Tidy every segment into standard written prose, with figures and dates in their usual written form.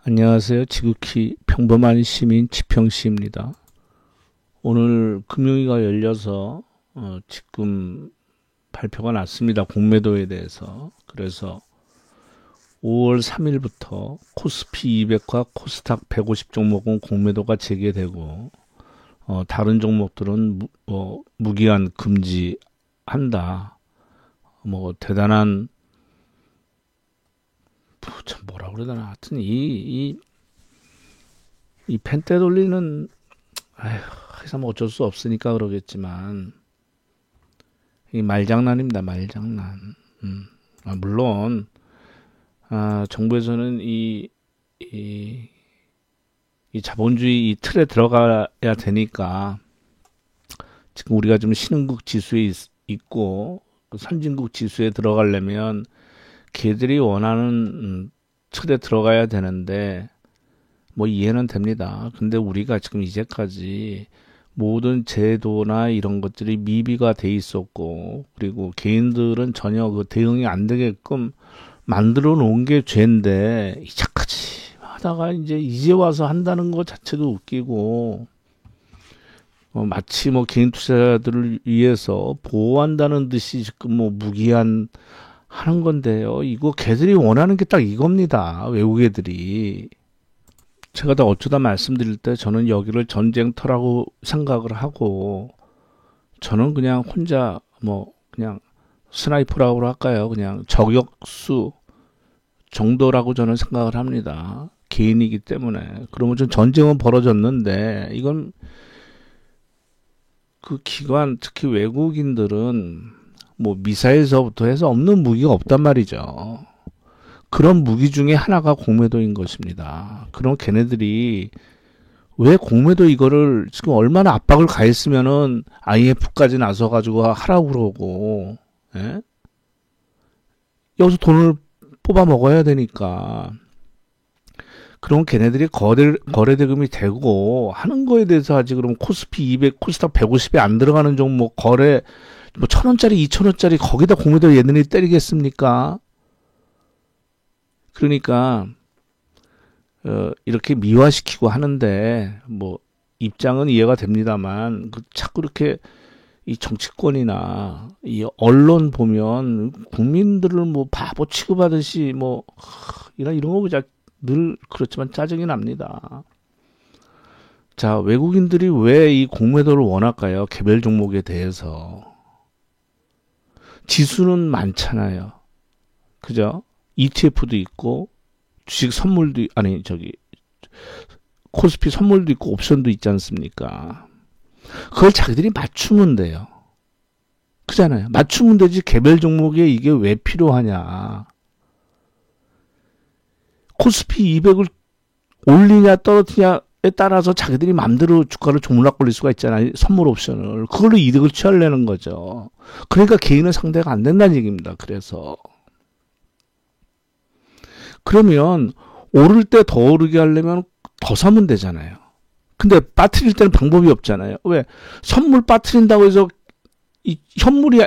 안녕하세요. 지극히 평범한 시민 지평씨입니다. 오늘 금융위가 열려서 지금 발표가 났습니다. 공매도에 대해서. 그래서 5월 3일부터 코스피 200과 코스닥 150 종목은 공매도가 재개되고 다른 종목들은 무기한 금지한다. 대단한 참 뭐라 그래야 되나. 하여튼 이 펜때 돌리는 항상 어쩔 수 없으니까 그러겠지만 이 말장난입니다. 말장난. 물론 정부에서는 이 자본주의 이 틀에 들어가야 되니까 지금 우리가 좀 신흥국 지수에 있고 선진국 지수에 들어가려면 걔들이 원하는 틀에 들어가야 되는데 이해는 됩니다. 근데 우리가 지금 이제까지 모든 제도나 이런 것들이 미비가 돼 있었고, 그리고 개인들은 전혀 그 대응이 안 되게끔 만들어 놓은 게 죄인데 이제까지 하다가 이제 와서 한다는 것 자체도 웃기고, 마치 개인 투자자들을 위해서 보호한다는 듯이 지금 무기한 하는 건데요. 이거 걔들이 원하는 게 딱 이겁니다. 외국 애들이. 제가 다 어쩌다 말씀드릴 때 저는 여기를 전쟁터라고 생각을 하고, 저는 그냥 혼자 그냥 스나이퍼라고 할까요? 그냥 저격수 정도라고 저는 생각을 합니다. 개인이기 때문에. 그러면 좀 전쟁은 벌어졌는데 이건 그 기관, 특히 외국인들은 미사일서부터 해서 없는 무기가 없단 말이죠. 그런 무기 중에 하나가 공매도인 것입니다. 그럼 걔네들이 왜 공매도 이거를 지금 얼마나 압박을 가했으면은 IMF까지 나서가지고 하라고 그러고, 예? 여기서 돈을 뽑아 먹어야 되니까. 그럼 걔네들이 거래대금이 되고 하는 거에 대해서 하지. 그럼 코스피 200, 코스닥 150에 안 들어가는 종목 거래 1,000원짜리, 2,000원짜리 거기다 공매도 얘네들이 때리겠습니까? 그러니까 이렇게 미화시키고 하는데 입장은 이해가 됩니다만 자꾸 이렇게 이 정치권이나 이 언론 보면 국민들을 바보 취급하듯이 이런 거 보자 늘 그렇지만 짜증이 납니다. 자, 외국인들이 왜 이 공매도를 원할까요? 개별 종목에 대해서. 지수는 많잖아요. 그죠? ETF도 있고, 주식 선물도, 코스피 선물도 있고, 옵션도 있지 않습니까? 그걸 자기들이 맞추면 돼요. 그잖아요. 맞추면 되지, 개별 종목에 이게 왜 필요하냐. 코스피 200을 올리냐, 떨어뜨냐에 따라서 자기들이 마음대로 주가를 조물락 걸릴 수가 있잖아요. 선물 옵션을. 그걸로 이득을 취하려는 거죠. 그러니까 개인은 상대가 안 된다는 얘기입니다. 그러면 오를 때 더 오르게 하려면 더 사면 되잖아요. 근데 빠뜨릴 때는 방법이 없잖아요. 왜? 선물 빠뜨린다고 해서 이 현물이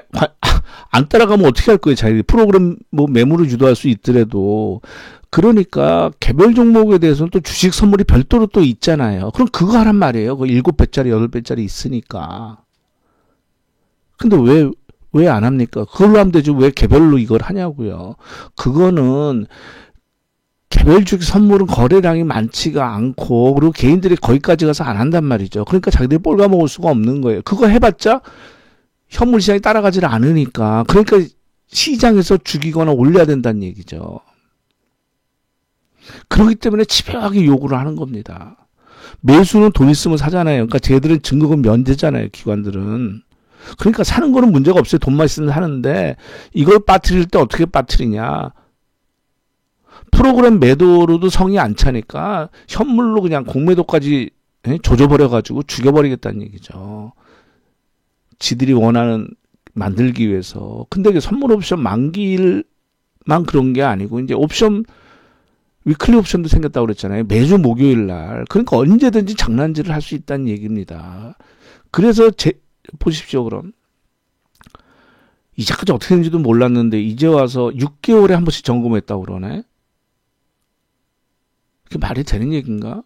안 따라가면 어떻게 할 거예요? 자기들이 프로그램 매물을 유도할 수 있더라도. 그러니까 개별 종목에 대해서는 또 주식 선물이 별도로 또 있잖아요. 그럼 그거 하란 말이에요. 그 7배짜리, 8배짜리 있으니까. 근데 왜 안 합니까? 그걸로 하면 되지. 왜 개별로 이걸 하냐고요. 그거는 개별 주식 선물은 거래량이 많지가 않고, 그리고 개인들이 거기까지 가서 안 한단 말이죠. 그러니까 자기들이 꼴가먹을 수가 없는 거예요. 그거 해봤자 현물 시장이 따라가지를 않으니까. 그러니까 시장에서 죽이거나 올려야 된다는 얘기죠. 그렇기 때문에 집요하게 요구를 하는 겁니다. 매수는 돈 있으면 사잖아요. 그러니까 쟤들은 증거금 면제잖아요. 기관들은. 그러니까 사는 거는 문제가 없어요. 돈만 있으면 사는데 이걸 빠뜨릴 때 어떻게 빠뜨리냐. 프로그램 매도로도 성이 안 차니까 현물로 그냥 공매도까지 조져버려가지고 죽여버리겠다는 얘기죠. 지들이 원하는 만들기 위해서. 근데 이게 선물 옵션 만기일만 그런 게 아니고 이제 옵션 위클리 옵션도 생겼다고 그랬잖아요. 매주 목요일 날. 그러니까 언제든지 장난질을 할 수 있다는 얘기입니다. 그래서 보십시오, 그럼. 이제까지 어떻게 되는지도 몰랐는데 이제 와서 6개월에 한 번씩 점검했다고 그러네. 그게 말이 되는 얘기인가?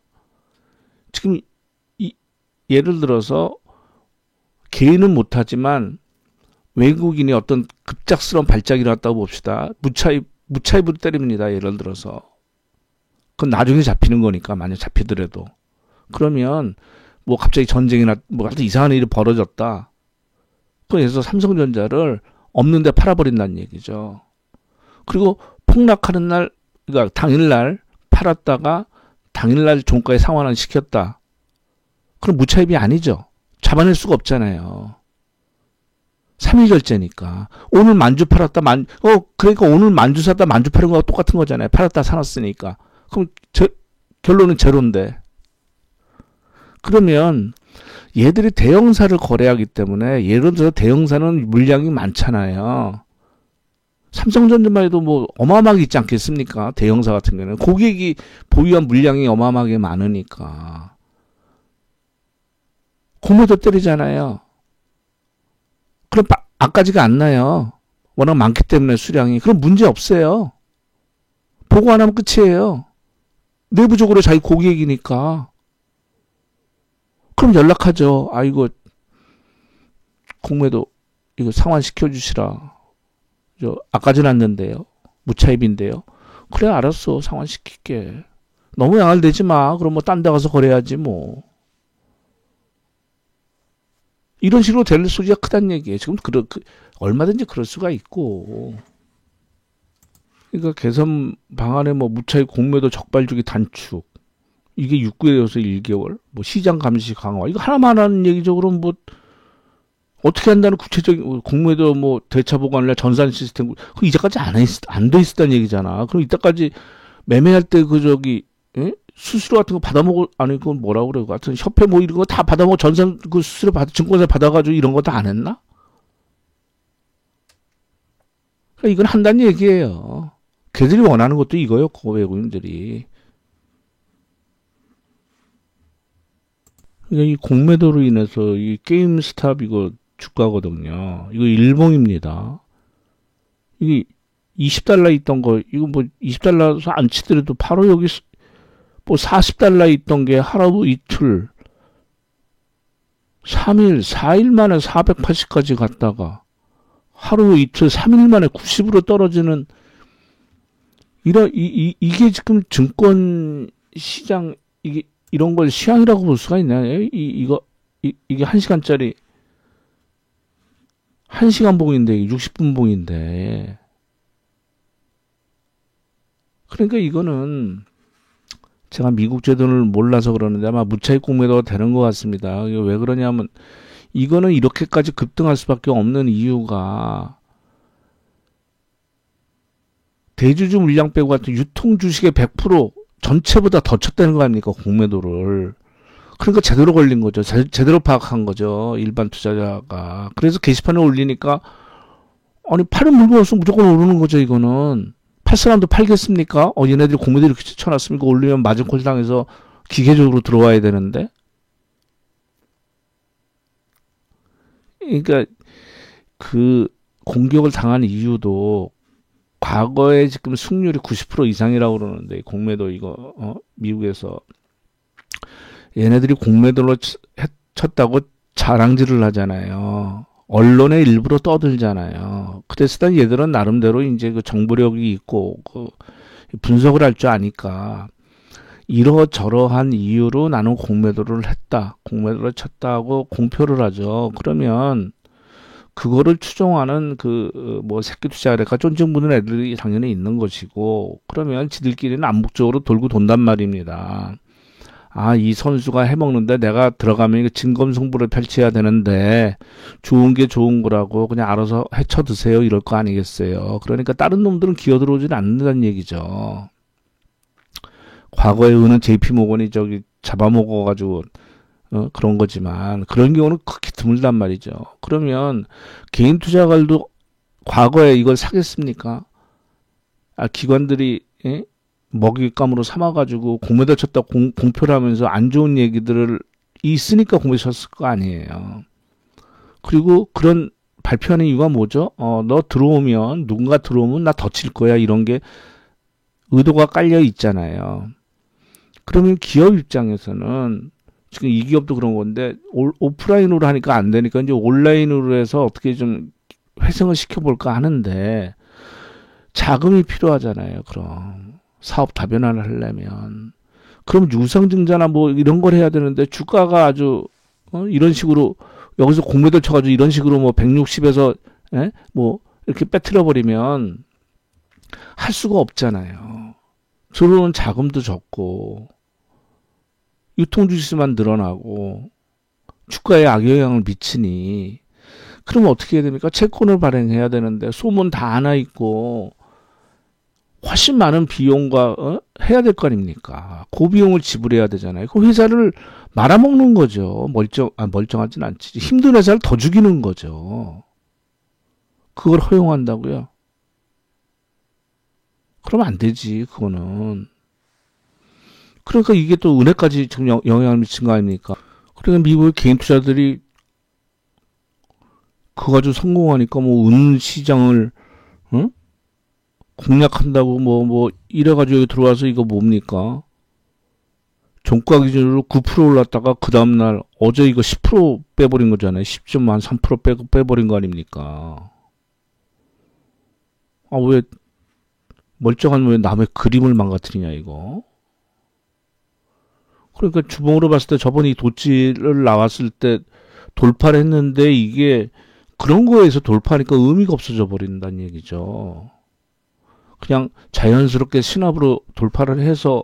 지금 예를 들어서 개인은 못하지만 외국인이 어떤 급작스러운 발작이 일어났다고 봅시다. 무차입으로 때립니다. 예를 들어서. 그건 나중에 잡히는 거니까, 만약 잡히더라도. 그러면 뭐 갑자기 전쟁이나 뭐 아주 이상한 일이 벌어졌다. 그래서 삼성전자를 없는 데 팔아버린다는 얘기죠. 그리고 폭락하는 날, 그러니까 당일날 팔았다가 당일날 종가에 상환을 시켰다. 그럼 무차입이 아니죠. 잡아낼 수가 없잖아요. 3일 결제니까. 오늘 만주 팔았다, 그러니까 오늘 만주 샀다, 만주 파는 거와 똑같은 거잖아요. 팔았다, 사놨으니까. 그럼 결론은 제로인데. 그러면 얘들이 대형사를 거래하기 때문에, 예를 들어 대형사는 물량이 많잖아요. 삼성전자만 해도 뭐 어마어마하게 있지 않겠습니까? 대형사 같은 경우는. 고객이 보유한 물량이 어마어마하게 많으니까. 공매도 때리잖아요. 그럼 앞까지가 안 나요. 워낙 많기 때문에 수량이. 그럼 문제 없어요. 보고 안 하면 끝이에요. 내부적으로 자기 고객이니까. 그럼 연락하죠. 아, 이거 공매도 이거 상환시켜 주시라. 아까진 않는데요. 무차입인데요. 그래, 알았어. 상환시킬게. 너무 양알대지 마. 그럼 뭐 딴 데 가서 거래하지 뭐. 이런 식으로 될 소리가 크다는 얘기예요. 지금 얼마든지 그럴 수가 있고. 그러니까 개선 방안에 뭐 무차입 공매도 적발주기 단축. 이게 6개월에서 1개월. 뭐 시장 감시 강화. 이거 하나만 하는 얘기죠. 그럼 뭐 어떻게 한다는 구체적인 공매도 뭐 대차 보관이나 전산 시스템 그 이제까지 안 돼 있었다는 얘기잖아. 그럼 이때까지 매매할 때 수수료 같은 거 받아먹을, 아니, 그건 뭐라고 그래. 같은 협회 뭐 이런 거 다 받아먹고 전산, 수수료 증권사 받아가지고 이런 거 다 안 했나? 그러니까 이건 한다는 얘기예요. 걔들이 원하는 것도 이거예요. 외국인들이. 그러니까 이 공매도로 인해서 이 게임스탑 이거 주가거든요. 이거 일봉입니다. 이게 $20 있던 거, 이거 뭐 $20 안 치더라도 바로 여기 뭐 $40 있던 게 하루 이틀, 3일, 4일 만에 480까지 갔다가 하루 이틀, 3일 만에 90으로 떨어지는 이게 지금 증권 시장 이런 걸 시황이라고 볼 수가 있나요? 이게 1시간짜리 1시간 봉인데 60분 봉인데 그러니까 이거는 제가 미국 제도를 몰라서 그러는데 아마 무차입 공매도가 되는 것 같습니다. 왜 그러냐면 이거는 이렇게까지 급등할 수밖에 없는 이유가 대주주 물량 빼고 같은 유통 주식의 100% 전체보다 더 쳤다는 거 아닙니까? 공매도를. 그러니까 제대로 걸린 거죠. 제대로 파악한 거죠. 일반 투자자가. 그래서 게시판에 올리니까 아니 팔은 물건 없으면 무조건 오르는 거죠. 이거는. 팔 사람도 팔겠습니까? 얘네들이 공매도 이렇게 쳐놨으면 이거 올리면 마진콜 당해서 기계적으로 들어와야 되는데. 그러니까 그 공격을 당한 이유도 과거에 지금 승률이 90% 이상이라고 그러는데 공매도 이거 미국에서 얘네들이 공매도로 쳤다고 자랑질을 하잖아요. 언론에 일부러 떠들잖아요. 그랬을 때 얘들은 나름대로 이제 그 정보력이 있고 그 분석을 할 줄 아니까 이러저러한 이유로 나는 공매도를 했다. 공매도를 쳤다고 공표를 하죠. 그러면 그거를 추종하는 뭐 새끼 투자자가 쫀증 부는 애들이 당연히 있는 것이고 그러면 지들끼리는 암묵적으로 돌고 돈단 말입니다. 아, 이 선수가 해먹는데 내가 들어가면 진검승부를 펼쳐야 되는데 좋은 게 좋은 거라고 그냥 알아서 헤쳐 드세요 이럴 거 아니겠어요. 그러니까 다른 놈들은 기어들어오지는 않는다는 얘기죠. 과거에 은은 JP모건이 잡아먹어가지고 그런 거지만 그런 경우는 극히 드물단 말이죠. 그러면 개인 투자가들도 과거에 이걸 사겠습니까? 기관들이 먹잇감으로 삼아가지고 공매도 쳤다 공표를 하면서 안 좋은 얘기들을 있으니까 공매도 쳤을 거 아니에요. 그리고 그런 발표하는 이유가 뭐죠? 너 들어오면 누군가 들어오면 나 더 칠 거야 이런 게 의도가 깔려 있잖아요. 그러면 기업 입장에서는 지금 이 기업도 그런 건데 오프라인으로 하니까 안 되니까 이제 온라인으로 해서 어떻게 좀 회생을 시켜볼까 하는데 자금이 필요하잖아요. 그럼 사업 다변화를 하려면 그럼 유상증자나 뭐 이런 걸 해야 되는데 주가가 아주 이런 식으로 여기서 공매도 쳐가지고 이런 식으로 뭐 160에서 뭐 이렇게 빼뜨려 버리면 할 수가 없잖아요. 들어오는 자금도 적고 유통주식수만 늘어나고 주가에 악영향을 미치니 그러면 어떻게 해야 됩니까? 채권을 발행해야 되는데 소문 다 하나 있고 훨씬 많은 비용과 해야 될 거 아닙니까? 그 비용을 지불해야 되잖아요. 그 회사를 말아먹는 거죠. 멀쩡하진 않지. 힘든 회사를 더 죽이는 거죠. 그걸 허용한다고요? 그러면 안 되지. 그거는. 그러니까 이게 또 은행까지 지금 영향을 미친 거 아닙니까? 그러니까 미국의 개인 투자들이 그거 가지고 성공하니까 뭐 은 시장을 응? 공략한다고 이래가지고 여기 들어와서 이거 뭡니까? 종가 기준으로 9% 올랐다가 그 다음날 어제 이거 10% 빼버린 거잖아요. 10.3% 빼버린 거 아닙니까? 아, 왜 멀쩡한 왜 남의 그림을 망가뜨리냐 이거? 그러니까 주봉으로 봤을 때 저번에 이 도치를 나왔을 때 돌파를 했는데 이게 그런 거에서 돌파하니까 의미가 없어져 버린다는 얘기죠. 그냥 자연스럽게 신압으로 돌파를 해서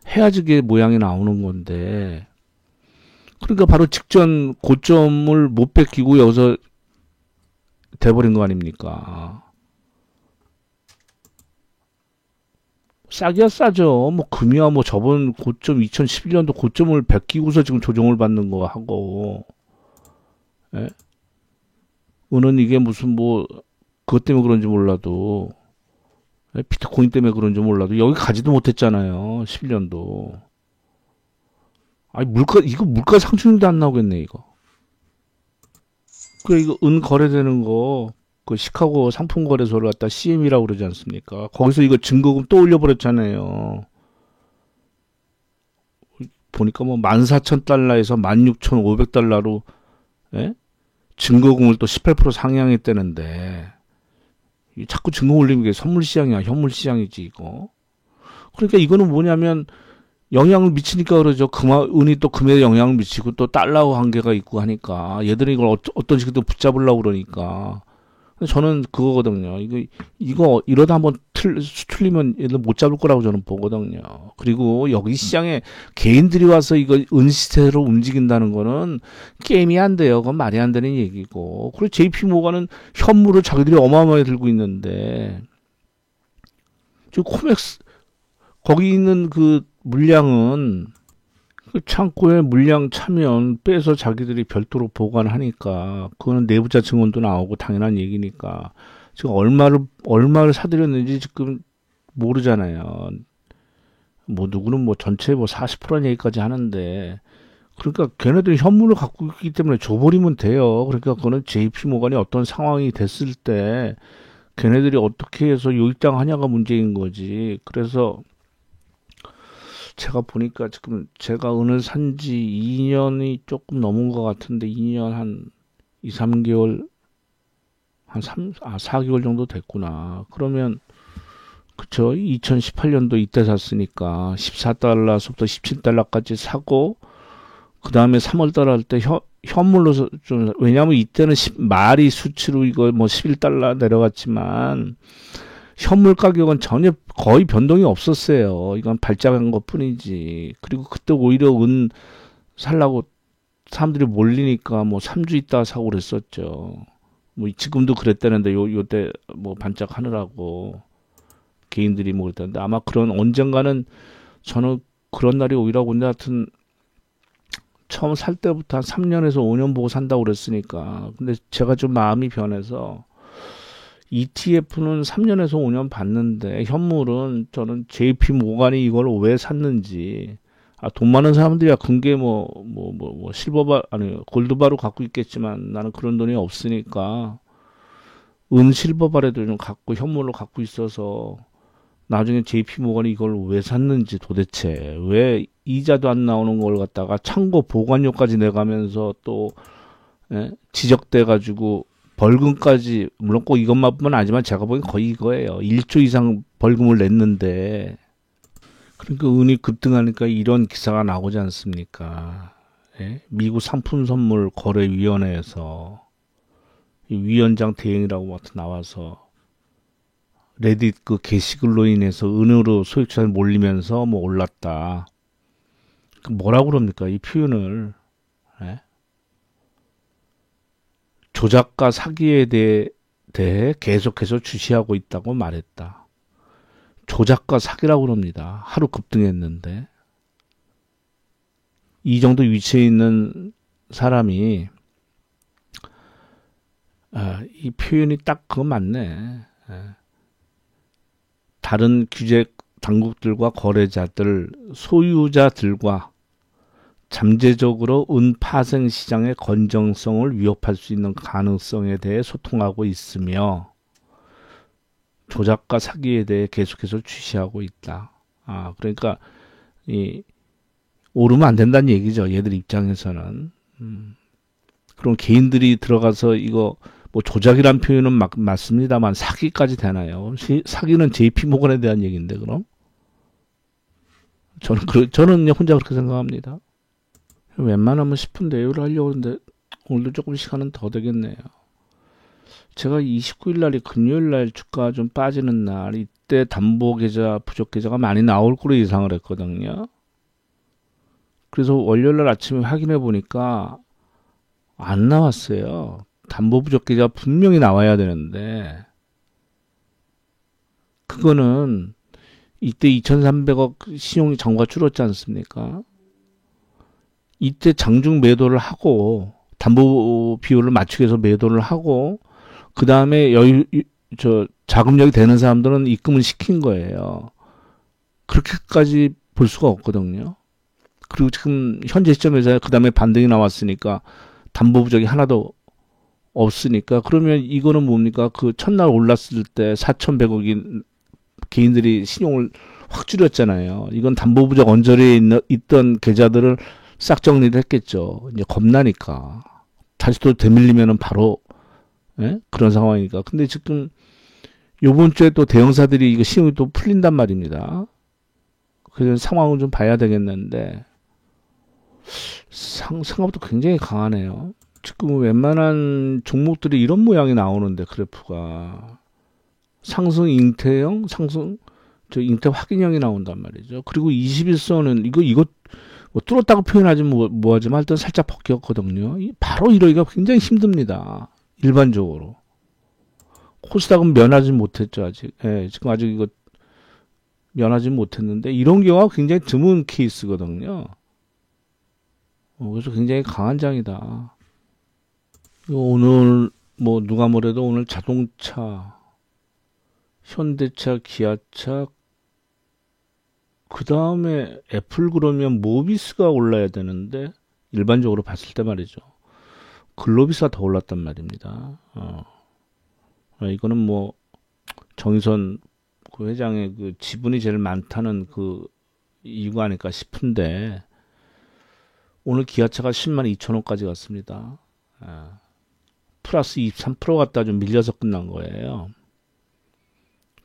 해야지게 모양이 나오는 건데 그러니까 바로 직전 고점을 못 뺏기고 여기서 돼버린 거 아닙니까? 싸기야 싸죠. 뭐 금이야 뭐 저번 고점 2011년도 고점을 베끼고서 지금 조정을 받는 거 하고 예? 은은 이게 무슨 뭐 그것 때문에 그런지 몰라도 비트코인 때문에 그런지 몰라도 여기 가지도 못했잖아요. 11년도. 아니 물가 상승률도 안 나오겠네 이거. 그 이거 은 거래되는 거 그 시카고 상품거래소를 갖다 CM이라고 그러지 않습니까? 거기서 이거 증거금 또 올려버렸잖아요. 보니까 뭐 14,000달러에서 16,500달러로 증거금을 또 18% 상향했다는데 자꾸 증거 올리는 게 선물 시장이야, 현물 시장이지 이거. 그러니까 이거는 뭐냐면 영향을 미치니까 그러죠. 은이 또 금에 영향을 미치고 또 달러와 관계가 있고 하니까 얘들은 이걸 어떤 식으로 붙잡으려고 그러니까. 저는 그거거든요. 이거 이러다 한번 틀리면 얘들 못 잡을 거라고 저는 보거든요. 그리고 여기 시장에 개인들이 와서 이거 은시세로 움직인다는 거는 게임이 안 돼요. 그건 말이 안 되는 얘기고. 그리고 JP 모가는 현물을 자기들이 어마어마하게 들고 있는데 지금 코맥스 거기 있는 그 물량은 그 창고에 물량 차면 빼서 자기들이 별도로 보관하니까 그거는 내부자 증언도 나오고 당연한 얘기니까 지금 얼마를 사들였는지 지금 모르잖아요. 뭐 누구는 뭐 전체 뭐 40%는 얘기까지 하는데 그러니까 걔네들이 현물을 갖고 있기 때문에 줘버리면 돼요. 그러니까 그거는 JP 모간이 어떤 상황이 됐을 때 걔네들이 어떻게 해서 요입장 하냐가 문제인 거지. 그래서 제가 보니까 지금 제가 은을 산지 2년이 조금 넘은 것 같은데 2년 한 2, 3개월 4개월 정도 됐구나. 그러면 그쵸? 2018년도 이때 샀으니까 14달러서부터 17달러까지 사고 그 다음에 3월달 할 때 현물로 좀 왜냐하면 이때는 말이 수치로 이거 뭐 11달러 내려갔지만 현물 가격은 전혀 거의 변동이 없었어요. 이건 발작한 것 뿐이지. 그리고 그때 오히려 은 살라고 사람들이 몰리니까 뭐 3주 있다가 사고 그랬었죠. 뭐 지금도 그랬다는데 요때 뭐 반짝하느라고 개인들이 뭐 그랬다는데 아마 그런 언젠가는 저는 그런 날이 오히려 온데 하여튼 처음 살 때부터 한 3년에서 5년 보고 산다고 그랬으니까. 근데 제가 좀 마음이 변해서 ETF는 3년에서 5년 받는데 현물은 저는 JP 모간이 이걸 왜 샀는지 돈 많은 사람들이야 금괴 실버바 아니 골드바로 갖고 있겠지만 나는 그런 돈이 없으니까 은 실버바라도 좀 갖고 현물로 갖고 있어서 나중에 JP모건이 이걸 왜 샀는지 도대체 왜 이자도 안 나오는 걸 갖다가 창고 보관료까지 내가면서 또 지적돼 가지고 벌금까지 물론 꼭 이것만뿐만 아니지만 제가 보기엔 거의 이거예요. 1조 이상 벌금을 냈는데 그러니까 은이 급등하니까 이런 기사가 나오지 않습니까? 예? 미국 상품선물 거래위원회에서 이 위원장 대행이라고 나와서 레딧 그 게시글로 인해서 은으로 소액자산이 몰리면서 뭐 올랐다. 뭐라고 그럽니까? 이 표현을. 예? 조작과 사기에 대해 계속해서 주시하고 있다고 말했다. 조작과 사기라고 그럽니다. 하루 급등했는데. 이 정도 위치에 있는 사람이, 이 표현이 딱 그거 맞네. 다른 규제 당국들과 거래자들, 소유자들과 잠재적으로 은 파생 시장의 건전성을 위협할 수 있는 가능성에 대해 소통하고 있으며 조작과 사기에 대해 계속해서 주시하고 있다. 그러니까 오르면 안 된다는 얘기죠. 얘들 입장에서는. 그럼 개인들이 들어가서 이거 뭐 조작이란 표현은 맞습니다만 사기까지 되나요? 사기는 JP모건에 대한 얘기인데 그럼 저는 혼자 그렇게 생각합니다. 웬만하면 10분 내외로 하려고 하는데 오늘도 조금 시간은 더 되겠네요. 제가 29일 날이 금요일 날 주가 좀 빠지는 날 이때 담보계좌 부족계좌가 많이 나올 거로 예상을 했거든요. 그래서 월요일 날 아침에 확인해 보니까 안 나왔어요. 담보 부족계좌 분명히 나와야 되는데 그거는 이때 2,300억 신용 잔고가 줄었지 않습니까? 이때 장중 매도를 하고 담보 비율을 맞추기 위해서 매도를 하고 그 다음에 자금력이 되는 사람들은 입금을 시킨 거예요. 그렇게까지 볼 수가 없거든요. 그리고 지금 현재 시점에서 그 다음에 반등이 나왔으니까 담보 부족이 하나도 없으니까 그러면 이거는 뭡니까? 그 첫날 올랐을 때 4,100억이 개인들이 신용을 확 줄였잖아요. 이건 담보 부족 언저리에 있던 계좌들을 싹 정리를 했겠죠. 이제 겁나니까. 다시 또 되밀리면은 바로, 그런 상황이니까. 근데 지금, 요번 주에 또 대형사들이 이거 신용이 또 풀린단 말입니다. 그래서 상황을 좀 봐야 되겠는데, 생각보다 굉장히 강하네요. 지금 웬만한 종목들이 이런 모양이 나오는데, 그래프가. 상승 잉태형, 잉태 확인형이 나온단 말이죠. 그리고 21선은, 이거, 뭐 뚫었다고 표현하지 뭐하지만 일단 살짝 벗겼거든요. 바로 이러기가 굉장히 힘듭니다. 일반적으로. 코스닥은 면하지 못했죠 아직. 지금 아직 이거 면하지 못했는데 이런 경우가 굉장히 드문 케이스거든요. 그래서 굉장히 강한 장이다. 오늘 뭐 누가 뭐래도 오늘 자동차, 현대차, 기아차 그 다음에 애플 그러면 모비스가 올라야 되는데 일반적으로 봤을 때 말이죠. 글로비스가 더 올랐단 말입니다. 이거는 뭐 정의선 그 회장의 그 지분이 제일 많다는 그 이유가 아닐까 싶은데 오늘 기아차가 10만 2천 원까지 갔습니다. 플러스 23% 갖다 좀 밀려서 끝난 거예요.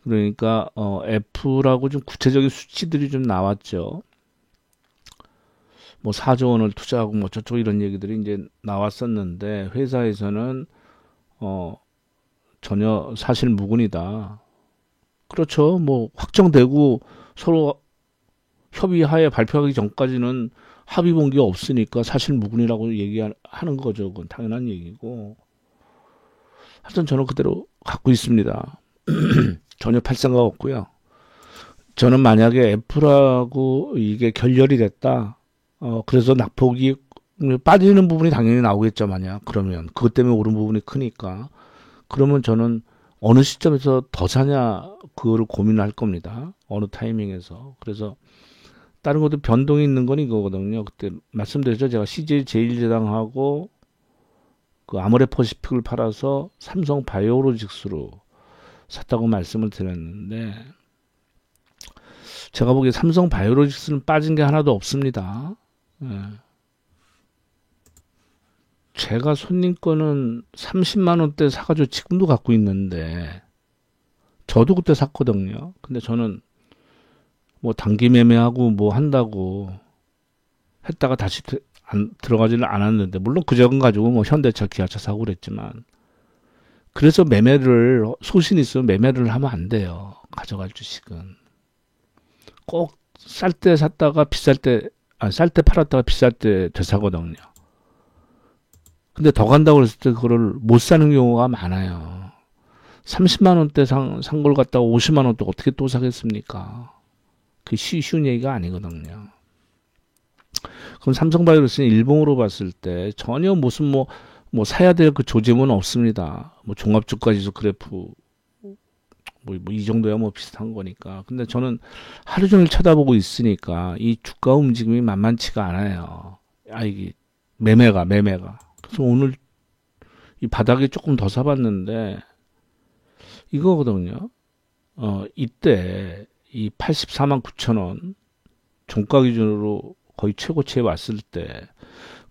그러니까 애플하고 좀 구체적인 수치들이 좀 나왔죠. 뭐 4조 원을 투자하고 뭐 저쪽 이런 얘기들이 이제 나왔었는데 회사에서는 전혀 사실 무근이다. 그렇죠. 뭐 확정되고 서로 협의하에 발표하기 전까지는 합의 본 게 없으니까 사실 무근이라고 얘기하는 거죠. 그건 당연한 얘기고. 하여튼 저는 그대로 갖고 있습니다. 전혀 팔 생각 없고요. 저는 만약에 애플하고 이게 결렬이 됐다. 그래서 낙폭이 빠지는 부분이 당연히 나오겠죠, 만약. 그러면 그것 때문에 오른 부분이 크니까. 그러면 저는 어느 시점에서 더 사냐 그거를 고민할 겁니다. 어느 타이밍에서. 그래서 다른 것도 변동이 있는 건 이거거든요. 그때 말씀드렸죠. 제가 CJ 제일제당하고 그 아모레퍼시픽을 팔아서 삼성 바이오로직스로 샀다고 말씀을 드렸는데 제가 보기에 삼성 바이오로직스는 빠진 게 하나도 없습니다. 예. 제가 손님 거는 30만 원대 사가지고 지금도 갖고 있는데, 저도 그때 샀거든요. 근데 저는 뭐 단기 매매하고 뭐 한다고 했다가 다시 들어가지는 않았는데, 물론 그 적은 가지고 뭐 현대차, 기아차 사고 그랬지만, 그래서 매매를, 소신 있으면 매매를 하면 안 돼요. 가져갈 주식은. 꼭 쌀 때 샀다가 비쌀 때, 쌀 때 팔았다가 비쌀 때 되사거든요. 근데 더 간다고 그랬을 때 그거를 못 사는 경우가 많아요. 30만 원대 산 걸 갖다가 50만 원대 어떻게 또 사겠습니까? 그게 쉬운 얘기가 아니거든요. 그럼 삼성바이오로스는 일봉으로 봤을 때 전혀 무슨 뭐 사야 될 그 조짐은 없습니다. 뭐 종합주가지수 그래프 뭐 이 정도야 뭐 비슷한 거니까. 근데 저는 하루 종일 쳐다보고 있으니까 이 주가 움직임이 만만치가 않아요. 이게 매매가. 그래서 오늘 이 바닥에 조금 더 사봤는데 이거거든요. 이때 이 84만 9천 원 종가 기준으로 거의 최고치에 왔을 때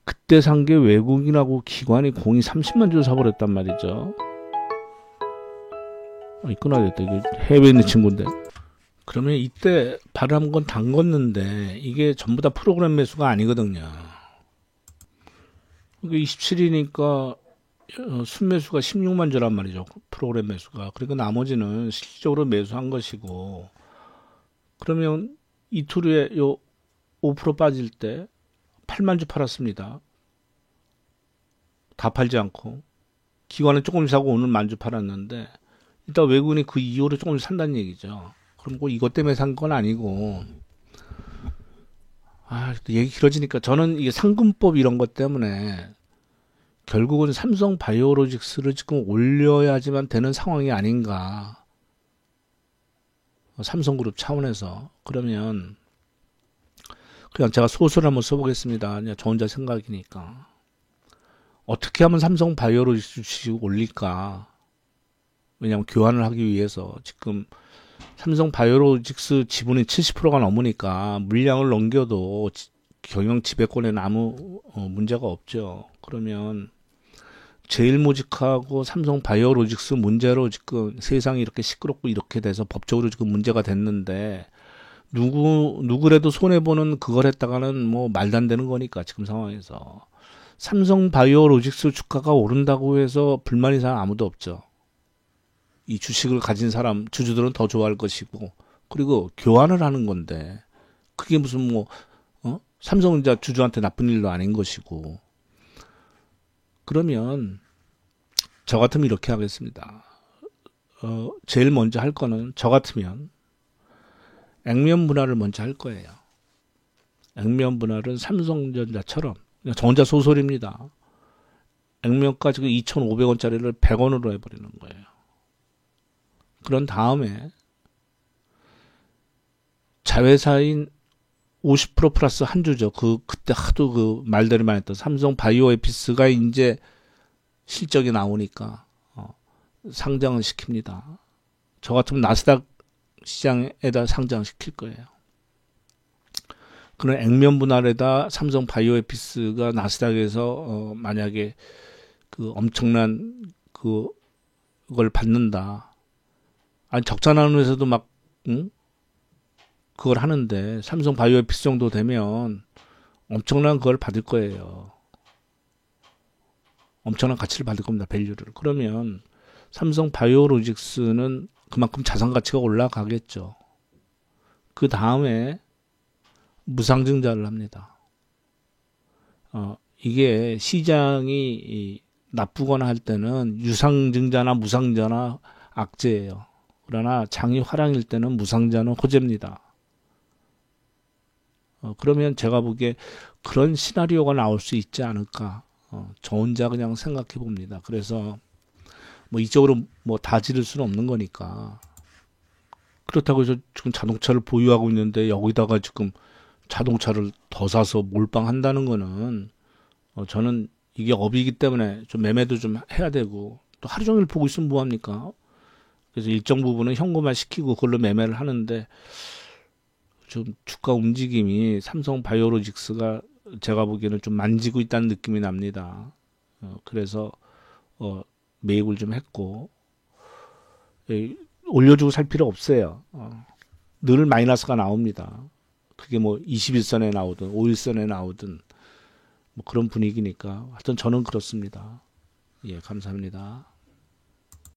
그때 산 게 외국인하고 기관이 공이 30만 주 사버렸단 말이죠. 끊어야겠다. 이게 해외에 있는 친구인데. 그러면 이때 바람 건 담궜는데 이게 전부 다 프로그램 매수가 아니거든요. 이게 27이니까 순매수가 16만 주란 말이죠. 프로그램 매수가. 그러니까 나머지는 실질적으로 매수한 것이고, 그러면 이틀 후에 요 5% 빠질 때 8만 주 팔았습니다. 다 팔지 않고. 기관은 조금 사고 오늘 만주 팔았는데, 일단 외국인이 그 이후로 조금 산다는 얘기죠. 그럼 뭐 이것 때문에 산 건 아니고, 또 얘기 길어지니까 저는 이게 상금법 이런 것 때문에 결국은 삼성 바이오로직스를 지금 올려야지만 되는 상황이 아닌가. 삼성그룹 차원에서. 그러면 그냥 제가 소설 한번 써보겠습니다. 그냥 저 혼자 생각이니까. 어떻게 하면 삼성 바이오로직스 주식 올릴까? 왜냐하면 교환을 하기 위해서 지금 삼성 바이오로직스 지분이 70%가 넘으니까 물량을 넘겨도 경영 지배권에는 아무 문제가 없죠. 그러면 제일모직하고 삼성 바이오로직스 문제로 지금 세상이 이렇게 시끄럽고 이렇게 돼서 법적으로 지금 문제가 됐는데 누구라도 손해보는 그걸 했다가는 뭐 말도 안 되는 거니까 지금 상황에서 삼성 바이오로직스 주가가 오른다고 해서 불만인 사람 아무도 없죠. 이 주식을 가진 사람 주주들은 더 좋아할 것이고, 그리고 교환을 하는 건데 그게 무슨 삼성전자 주주한테 나쁜 일도 아닌 것이고. 그러면 저 같으면 이렇게 하겠습니다. 제일 먼저 할 거는 저 같으면 액면 분할을 먼저 할 거예요. 액면 분할은 삼성전자처럼, 저 혼자 소설입니다. 액면가지고 2,500원짜리를 100원으로 해버리는 거예요. 그런 다음에 자회사인 50% 플러스 한 주죠. 그때 하도 그 말들만 했던 삼성 바이오에피스가 이제 실적이 나오니까 상장을 시킵니다. 저 같으면 나스닥 시장에다 상장시킬 거예요. 그런 액면 분할에다 삼성 바이오에피스가 나스닥에서 만약에 그 엄청난 그걸 받는다. 적자 나는 회사도 막 그걸 하는데 삼성 바이오에피스 정도 되면 엄청난 그걸 받을 거예요. 엄청난 가치를 받을 겁니다. 밸류를. 그러면 삼성 바이오로직스는 그만큼 자산 가치가 올라가겠죠. 그 다음에 무상증자를 합니다. 이게 시장이 나쁘거나 할 때는 유상증자나 무상증자나 악재예요. 그러나 장이 화랑일 때는 무상증자는 호재입니다. 그러면 제가 보기에 그런 시나리오가 나올 수 있지 않을까. 저 혼자 그냥 생각해 봅니다. 그래서 뭐 이쪽으로 뭐 다 지를 수는 없는 거니까. 그렇다고 해서 지금 자동차를 보유하고 있는데 여기다가 지금 자동차를 더 사서 몰빵한다는 거는 저는 이게 업이기 때문에 좀 매매도 좀 해야 되고, 또 하루 종일 보고 있으면 뭐합니까? 그래서 일정 부분은 현금화 시키고 그걸로 매매를 하는데, 좀 주가 움직임이 삼성 바이오로직스가 제가 보기에는 좀 만지고 있다는 느낌이 납니다. 그래서 매입을 좀 했고 올려주고 살 필요 없어요. 늘 마이너스가 나옵니다. 그게 뭐 21선에 나오든 5일선에 나오든 뭐 그런 분위기니까 하여튼 저는 그렇습니다. 예, 감사합니다.